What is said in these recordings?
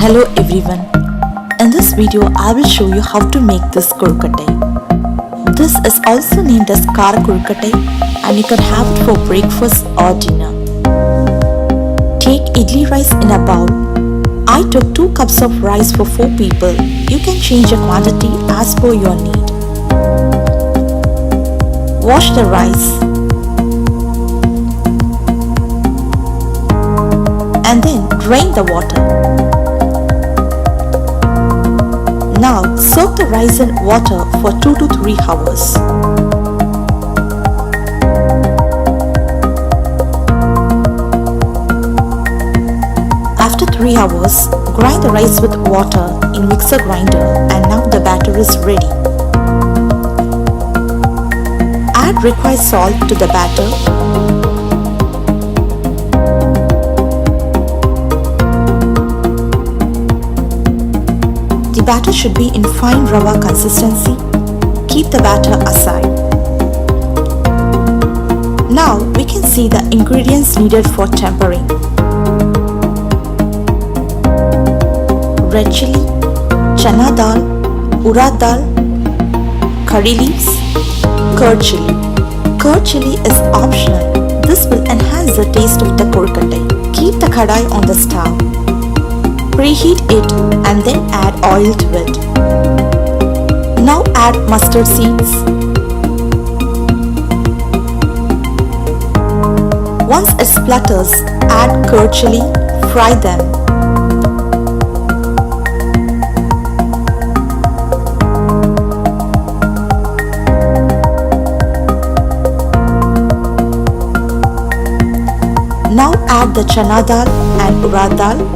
Hello everyone. In this video I will show you how to make this kozhukattai. This is also named as kozhukattai and you can have it for breakfast or dinner. Take idli rice in a bowl. I took 2 cups of rice for 4 people. You can change the quantity as per your need. Wash the rice and then drain the water. Now soak the rice in water for 2 to 3 hours. After 3 hours, grind the rice with water in mixer grinder and now the batter is ready. Add required salt to the batter. The batter should be in fine rava consistency. Keep the batter aside. Now we can see the ingredients needed for tempering. Red chili, chana dal, urad dal, curry leaves, curd chili. Curd chili is optional. This will enhance the taste of the kozhukattai. Keep the kadai on the stove. Preheat it and then add oil to it. Now add mustard seeds. Once it splutters, add curd chili, fry them. Now add the chana dal and urad dal.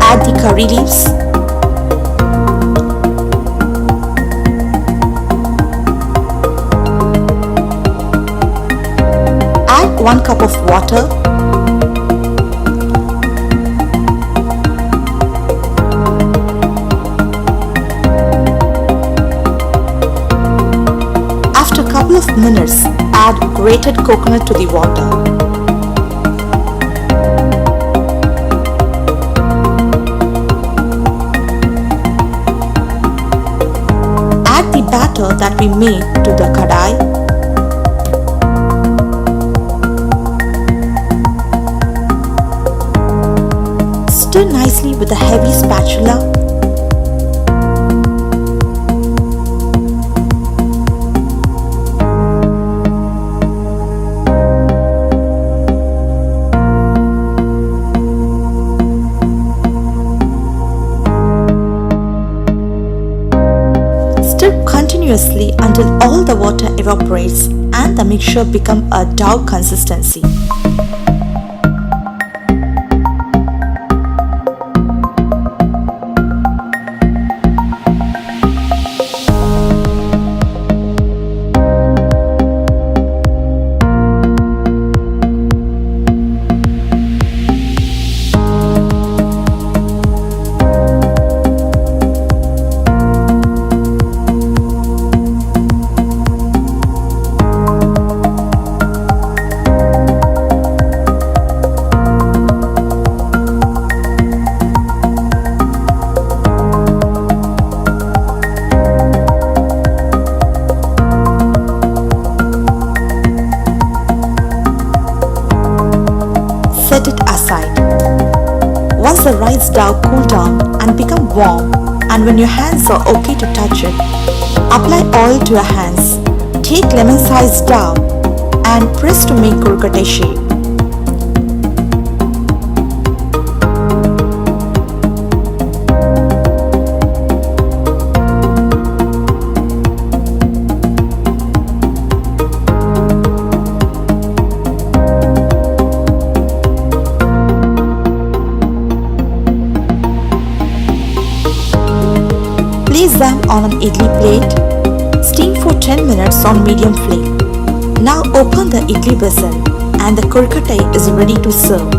Add the curry leaves. Add 1 cup of water. After a couple of minutes, add grated coconut to the water. Add the batter that we made to the kadai. Stir nicely with a heavy spatula. Stir continuously until all the water evaporates and the mixture becomes a dough consistency. Set it aside. Once the rice dough cool down and become warm, and when your hands are okay to touch it, apply oil to your hands. Take lemon-sized dough and press to make kozhukattai shape. Place them on an idli plate. Steam for 10 minutes on medium flame. Now open the idli vessel and the kozhukattai is ready to serve.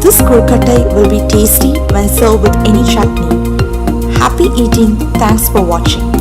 This kozhukattai will be tasty when served with any chutney. Happy eating. Thanks for watching.